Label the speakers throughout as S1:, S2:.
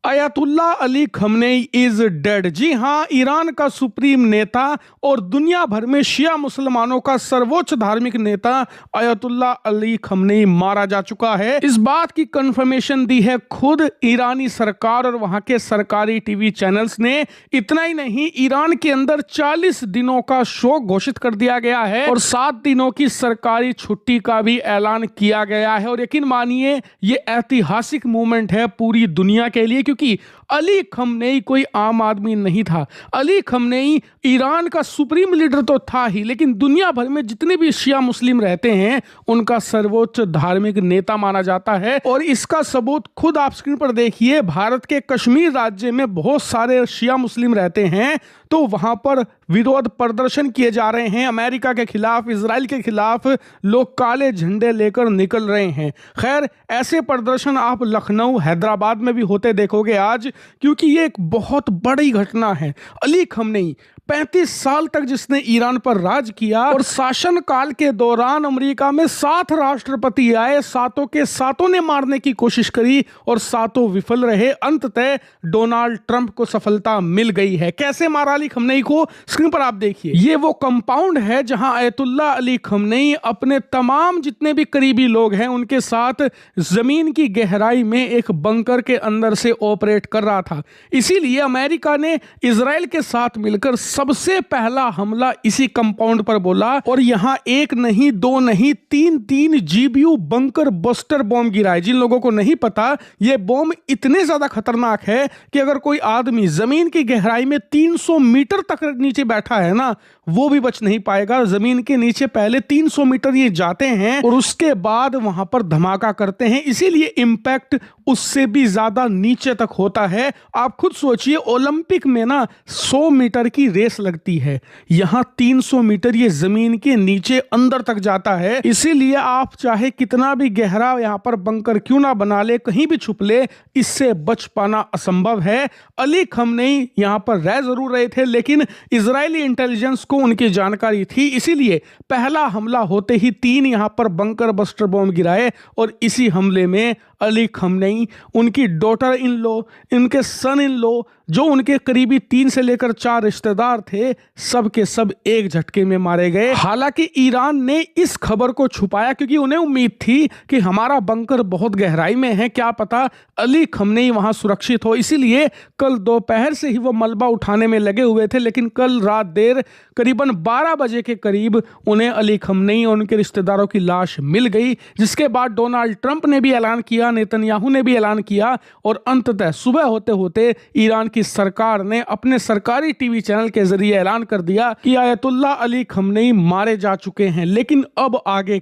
S1: अयतुल्ला Ali Khamenei is dead. जी हां, Iran का सुप्रीम नेता और दुनिया भर में शिया मुसलमानों का सर्वोच्च धार्मिक नेता अयतुल्ला अली खमनेई मारा जा चुका है। इस बात की कंफर्मेशन दी है खुद ईरानी सरकार और वहां के सरकारी टीवी चैनल्स ने। इतना ही नहीं, ईरान के अंदर 40 दिनों का शोक घोषित कर दिया गया है और 7 दिनों की सरकारी छुट्टी का भी ऐलान किया गया है। और यकीन मानिए, ये ऐतिहासिक मूवमेंट है पूरी दुनिया के लिए, क्योंकि अली खमनेई कोई आम आदमी नहीं था। अली खमनेई ईरान का सुप्रीम लीडर तो था ही, लेकिन दुनिया भर में जितने भी शिया मुस्लिम रहते हैं उनका सर्वोच्च धार्मिक नेता माना जाता है। और इसका सबूत खुद आप स्क्रीन पर देखिए। भारत के कश्मीर राज्य में बहुत सारे शिया मुस्लिम रहते हैं, तो वहां पर विरोध प्रदर्शन किए जा रहे हैं। अमेरिका के खिलाफ, इजराइल के खिलाफ लोग काले झंडे लेकर निकल रहे हैं। खैर, ऐसे प्रदर्शन आप लखनऊ, हैदराबाद में भी होते देखोगे आज, क्योंकि ये एक बहुत बड़ी घटना है। अली खमनेई 35 साल तक जिसने ईरान पर राज किया और शासन काल के दौरान अमेरिका में 7 राष्ट्रपति आए, सातों के सातों ने मारने की कोशिश करी और सातों विफल रहे। अंततः डोनाल्ड ट्रंप को सफलता मिल गई है। कैसे मारा अली खमनेई को, स्क्रीन पर आप देखिए। ये वो कंपाउंड है जहां अयतुल्ला अली खमनेई अपने तमाम जितने भी करीबी लोग हैं उनके साथ जमीन की गहराई में एक बंकर के अंदर से ऑपरेट कर रहा था। इसीलिए अमेरिका ने इजराइल के साथ मिलकर सबसे पहला हमला इसी कंपाउंड पर बोला और यहां एक नहीं, दो नहीं, तीन जीबीयू बंकर बस्टर बॉम्ब गिराए। जिन लोगों को नहीं पता, यह बॉम्ब इतने ज्यादा खतरनाक है कि अगर कोई आदमी जमीन की गहराई में 300 मीटर तक नीचे बैठा है ना, वो भी बच नहीं पाएगा। जमीन के नीचे पहले 300 मीटर ये जाते हैं और उसके बाद वहां पर धमाका करते हैं। इसीलिए इंपैक्ट उससे भी ज्यादा नीचे तक होता है। आप खुद सोचिए, ओलंपिक में ना 100 मीटर की रेस लगती है, यहां 300 मीटर ये जमीन के नीचे अंदर तक जाता है। इसीलिए आप चाहे कितना भी गहरा यहां पर बंकर क्यों ना बना ले, कहीं भी छुप ले, इससे बच पाना असंभव है। अली खमनेई यहां पर रह जरूर रहे थे, लेकिन इजरायली इंटेलिजेंस को उनकी जानकारी थी। इसीलिए पहला हमला होते ही 3 यहां पर बंकर बस्टर बॉम्ब गिराए और इसी हमले में अली खमनेई, उनकी डॉटर इन लॉ, इनके सन इन लॉ, जो उनके करीबी 3 से लेकर 4 रिश्तेदार थे, सब के सब एक झटके में मारे गए। हालांकि ईरान ने इस खबर को छुपाया, क्योंकि उन्हें उम्मीद थी कि हमारा बंकर बहुत गहराई में है, क्या पता अली खमनेई वहां सुरक्षित हो। इसीलिए कल दोपहर से ही वो मलबा उठाने में लगे हुए थे। लेकिन कल रात देर करीबन 12 बजे के करीब उन्हें अली खमनेई और उनके रिश्तेदारों की लाश मिल गई, जिसके बाद डोनाल्ड ट्रंप ने भी ऐलान किया, नेतन्याहू ने भी ऐलान किया और अंततः सुबह होते होते ईरान की सरकार ने अपने सरकारी टीवी चैनल के जरिए ऐलान कर दिया कि अयतुल्ला अली खमनेई मारे जा चुके हैं। लेकिन अब आगे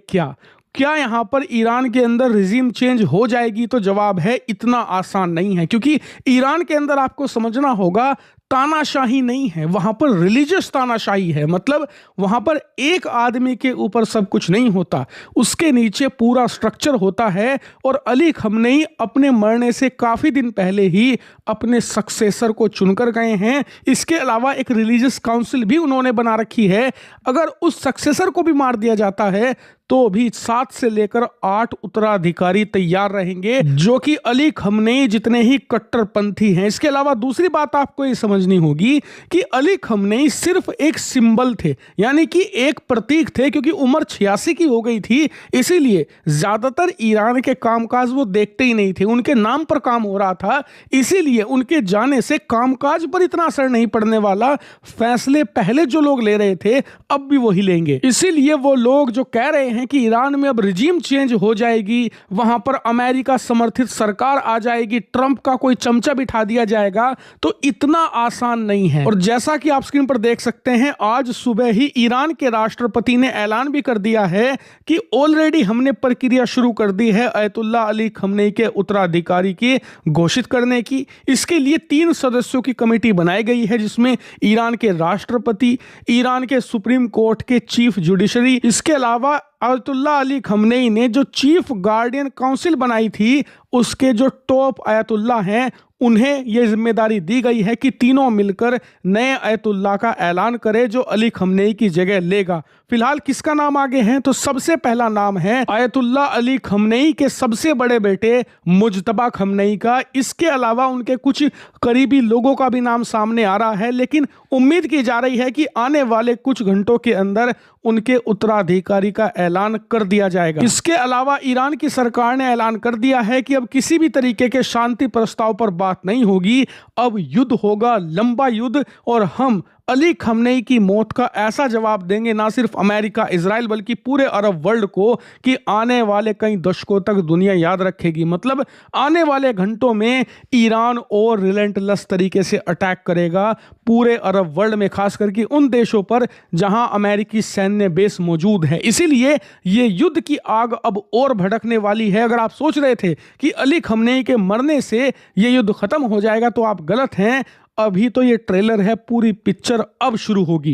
S1: क्या यहां पर ईरान के अंदर रिजीम चेंज हो जाएगी? तो जवाब है, इतना आसान नहीं है, क्योंकि ईरान के अंदर आपको समझना होगा, तानाशाही नहीं है, वहां पर रिलीजियस तानाशाही है। मतलब वहां पर एक आदमी के ऊपर सब कुछ नहीं होता, उसके नीचे पूरा स्ट्रक्चर होता है। और अली खमनेई अपने मरने से काफी दिन पहले ही अपने सक्सेसर को चुनकर गए हैं। इसके अलावा एक रिलीजियस काउंसिल भी उन्होंने बना रखी है। अगर उस सक्सेसर को भी मार दिया जाता है तो भी 7 से लेकर 8 उत्तराधिकारी तैयार रहेंगे, जो कि अली खमनेई जितने ही कट्टरपंथी हैं। इसके अलावा दूसरी बात आपको ये समझनी होगी कि अली खमनेई सिर्फ एक सिंबल थे, यानी कि एक प्रतीक थे, क्योंकि उम्र 86 की हो गई थी। इसीलिए ज्यादातर ईरान के कामकाज वो देखते ही नहीं थे, उनके नाम पर काम हो रहा था। इसीलिए उनके जाने से कामकाज पर इतना असर नहीं पड़ने वाला। फैसले पहले जो लोग ले रहे थे अब भी वही लेंगे। इसीलिए वो लोग जो कह रहे हैं कि ईरान में अब रिजीम चेंज हो जाएगी, वहां पर अमेरिका समर्थित सरकार आ जाएगी, ट्रंप का कोई चमचा बिठा दिया जाएगा, तो इतना आसान नहीं है। और जैसा कि आप स्क्रीन पर देख सकते हैं, आज सुबह ही ईरान के राष्ट्रपति ने ऐलान भी कर दिया है कि ऑलरेडी हमने प्रक्रिया शुरू कर दी है अयतुल्ला अली खमनेई के उत्तराधिकारी की घोषित करने की। इसके लिए 3 सदस्यों की कमेटी बनाई गई है, जिसमें ईरान के राष्ट्रपति, ईरान के सुप्रीम कोर्ट के चीफ जुडिशरी, इसके अलावा अयतुल्ला अली खमनेई ने जो चीफ गार्डियन काउंसिल बनाई थी उसके जो टॉप आयतुल्ला हैं उन्हें यह जिम्मेदारी दी गई है कि तीनों मिलकर नए आयतुल्ला का ऐलान करें जो अली खमनेई की जगह लेगा। फिलहाल किसका नाम आगे है तो सबसे पहला नाम है आयतुल्ला अली खमनेई के सबसे बड़े बेटे मुज्तबा खमनेई का। इसके अलावा उनके कुछ करीबी लोगों का भी नाम सामने आ रहा है, लेकिन उम्मीद की जा रही है कि आने वाले कुछ घंटों के अंदर उनके उत्तराधिकारी का ऐलान कर दिया जाएगा। इसके अलावा ईरान की सरकार ने ऐलान कर दिया है कि अब किसी भी तरीके के शांति प्रस्ताव पर बात नहीं होगी, अब युद्ध होगा, लंबा युद्ध, और हम अली खमनेई की मौत का ऐसा जवाब देंगे ना सिर्फ अमेरिका इजराइल बल्कि पूरे अरब वर्ल्ड को कि आने वाले कई दशकों तक दुनिया याद रखेगी। मतलब आने वाले घंटों में ईरान और रिलेंटलेस तरीके से अटैक करेगा पूरे अरब वर्ल्ड में, खास करके उन देशों पर जहां अमेरिकी सैन्य बेस मौजूद है। इसीलिए ये युद्ध की आग अब और भड़कने वाली है। अगर आप सोच रहे थे कि अली खमनेई के मरने से ये युद्ध खत्म हो जाएगा तो आप गलत हैं। अभी तो ये ट्रेलर है, पूरी पिक्चर अब शुरू होगी।